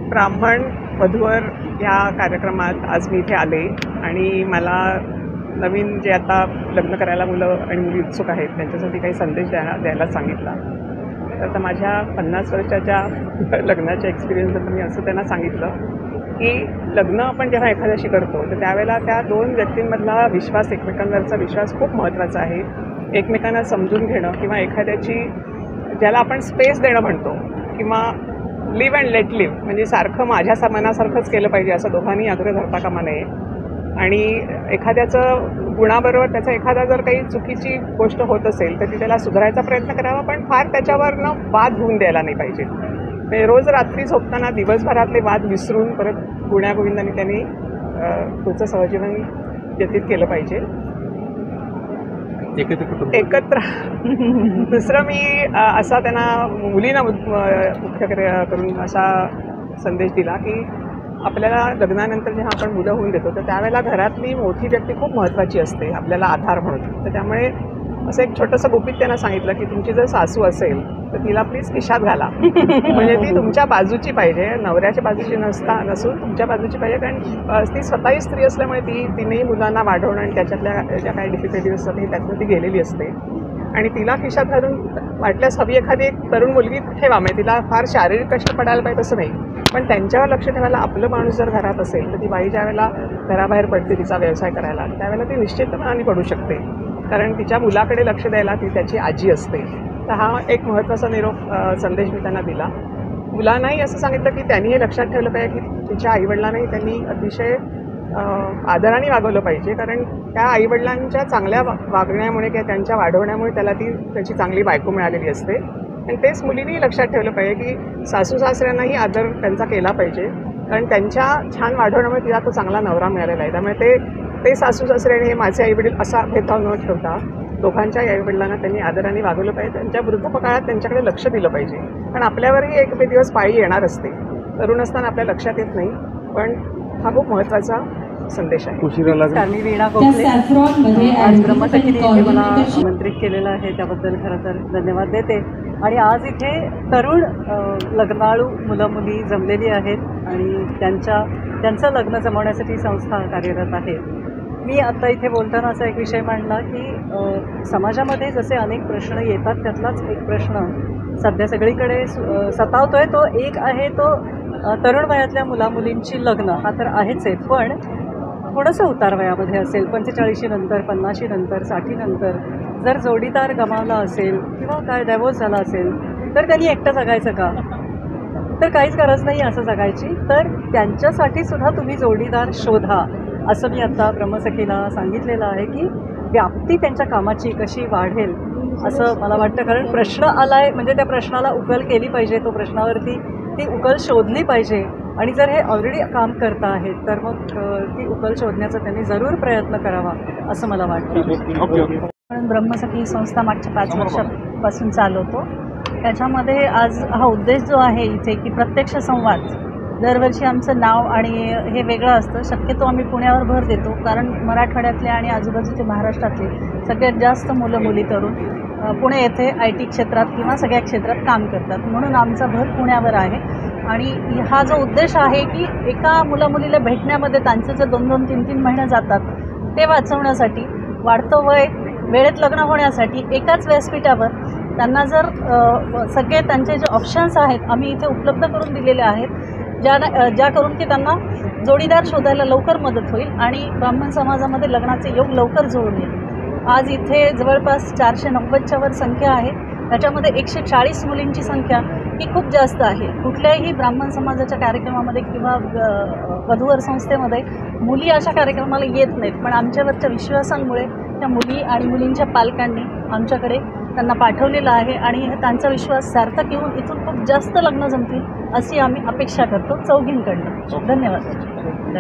ब्राह्मण वधूवर या कार्यक्रमात आज मी इथे आले आणि मला नवीन जे आता लग्न करायला मुलं आणि मुली उत्सुक आहेत त्यांच्यासाठी काही संदेश द्यायला सांगितला. तर माझ्या 50 वर्षाच्या लग्नाच्या एक्सपिरियन्सबद्दल मी असं त्यांना सांगितलं की लग्न आपण जेव्हा एखाद्याशी करतो तर त्यावेळेला त्या दोन व्यक्तींमधला विश्वास, एकमेकांवरचा विश्वास खूप महत्त्वाचा आहे. एकमेकांना समजून घेणं किंवा एखाद्याची ज्याला आपण स्पेस देणं म्हणतो किंवा लिव्ह अँड लेट लिव्ह, म्हणजे सारखं माझ्या मनासारखंच केलं पाहिजे असं दोघांनी आग्रह धरता कामा नये. आणि एखाद्याचं गुणाबरोबर त्याचा एखादा जर काही चुकीची गोष्ट होत असेल तर ती त्याला सुधारायचा प्रयत्न करावा, पण फार त्याच्यावरनं वाद होऊन द्यायला नाही पाहिजे. म्हणजे रोज रात्री झोपताना दिवसभरातले वाद विसरून परत गुण्यागोविंदाने त्यांनी पुढचं सहजीवन व्यतीत केलं पाहिजे एकत्र. दुसरं मी असा त्यांना मुलींना मुख्य करून असा संदेश दिला की आपल्याला लग्नानंतर जेव्हा आपण मुलं होऊन देतो तर त्यावेळेला घरातली मोठी व्यक्ती खूप महत्त्वाची असते आपल्याला आधार म्हणून. तर त्यामुळे असं एक छोटंसं गुपित त्यांना सांगितलं की तुमची जर सासू असेल तर तिला प्लीज खिशात घाला. म्हणजे ती तुमच्या बाजूची पाहिजे, नवऱ्याच्या बाजूची नसून तुमच्या बाजूची पाहिजे. कारण ती स्वतःही स्त्री असल्यामुळे तिनेही मुलांना वाढवणं आणि त्याच्यातल्या ज्या काही डिफिकल्टीज असतात त्यातून ती गेलेली असते. आणि तिला खिशात घालून वाटल्यास हवी एखादी एक तरुण मुलगी ठेवा, म्हणजे तिला फार शारीरिक कष्ट पडायला पाहिजे तसं नाही, पण त्यांच्यावर लक्ष ठेवायला आपलं माणूस जर घरात असेल तर ती बाई ज्या वेळेला घराबाहेर पडते तिचा व्यवसाय करायला त्यावेळेला ती निश्चितपणाने पडू शकते, कारण तिच्या मुलाकडे लक्ष द्यायला ती त्याची आजी असते. तर हा एक महत्त्वाचा संदेश मी त्यांना दिला. मुलांनाही असं सांगितलं की त्यांनी हे लक्षात ठेवलं पाहिजे की तिच्या आईवडिलांनाही त्यांनी अतिशय आदराने वागवलं पाहिजे, कारण त्या आईवडिलांच्या चांगल्या वागण्यामुळे किंवा त्यांच्या वाढवण्यामुळे त्याची चांगली बायको मिळालेली असते. आणि तेच मुलींनी लक्षात ठेवलं पाहिजे की सासू सासऱ्यांनाही आदर त्यांचा केला पाहिजे, कारण त्यांच्या छान वाढवण्यामुळे तिला तो चांगला नवरा मिळालेला आहे. त्यामुळे ते सासू सासरे आणि हे माझे आईवडील असा भेदभाव न ठेवता दोघांच्या आईवडिलांना त्यांनी आदराने वागवलं पाहिजे. त्यांच्या वृद्धापकाळात त्यांच्याकडे लक्ष दिलं पाहिजे, कारण आपल्यावरही एक दिवस पाळी येणार असते. तरुण असताना आपल्या लक्षात येत नाही, पण हा खूप महत्त्वाचा संदेश आहे. मी वीणा गोखले आज ब्रह्मसखीने इथे मला आमंत्रित केलेलं आहे त्याबद्दल खरं तर धन्यवाद देते. आणि आज इथे तरुण लग्नाळू मुलं मुली जमलेली आहेत आणि त्यांचं लग्न जमवण्यासाठी संस्था कार्यरत आहे. मी आत्ता इथे बोलताना असा एक विषय मांडला की समाजामध्ये जसे अनेक प्रश्न येतात त्यातलाच एक प्रश्न सध्या सगळीकडे सतावतोय. तो एक आहे तो तरुण वयातल्या मुलामुलींची लग्न. हा तर आहेच आहे, पण थोडंसं उतार वयामध्ये असेल 45 नंतर, 50 नंतर, 60 नंतर जर जोडीदार गमावला असेल किंवा काय डायव्होर्स झाला असेल तर त्यांनी एकटं जगायचं का? तर काहीच गरज नाही असं जगायची. तर त्यांच्यासाठी सुद्धा तुम्ही जोडीदार शोधा असं मी आत्ता ब्रह्मसखीला सांगितलेलं आहे की व्याप्ती त्यांच्या कामाची कशी वाढेल असं मला वाटतं. कारण प्रश्न आलाय म्हणजे त्या प्रश्नाला उकल केली पाहिजे, तो प्रश्नावरती ती उकल शोधली पाहिजे. आणि जर हे ऑलरेडी काम करता आहेत तर मग ती उकल शोधण्याचा त्यांनी जरूर प्रयत्न करावा असं मला वाटतं. पण ब्रह्मसखी संस्था मागच्या 5 वर्षापासून चालवतो. त्याच्यामध्ये आज हा उद्देश जो आहे इथे की प्रत्यक्ष संवाद. दरवर्षी आमचं नाव आणि हे वेगळं असतं. शक्यतो आम्ही पुण्यावर भर देतो, कारण मराठवाड्यातले आणि आजूबाजूचे महाराष्ट्रातले सगळ्यात जास्त मुलं मुली तरुण पुणे येथे IT क्षेत्रात किंवा सगळ्या क्षेत्रात काम करतात, म्हणून आमचा भर पुण्यावर आहे. आणि हा जो उद्देश आहे की एका मुलामुलीला भेटण्यामध्ये त्यांचं जे 2-2, 3-3 महिने जातात ते वाचवण्यासाठी, वाढतं वय वेळेत लग्न होण्यासाठी एकाच व्यासपीठावर त्यांना जर सगळे त्यांचे जे ऑप्शन्स आहेत आम्ही इथे उपलब्ध करून दिलेले आहेत, ज्या करून की त्यांना जोडीदार शोधायला लवकर मदत होईल आणि ब्राह्मण समाजामध्ये लग्नाचे योग लवकर जुळून येईल. आज इथे जवळपास 490च्या वर संख्या आहे. त्याच्यामध्ये 140 मुलींची संख्या ही खूप जास्त आहे. कुठल्याही ब्राह्मण समाजाच्या कार्यक्रमामध्ये किंवा वधूवर संस्थेमध्ये मुली अशा कार्यक्रमाला येत नाहीत, पण आमच्यावरच्या विश्वासांमुळे त्या मुली आणि मुलींच्या पालकांनी आमच्याकडे त्यांना पाठवलेलं आहे आणि त्यांचा विश्वास सार्थक येऊन इथून खूप जास्त लग्न जमतील अशी आम्ही अपेक्षा करतो चौघींकडनं. धन्यवाद.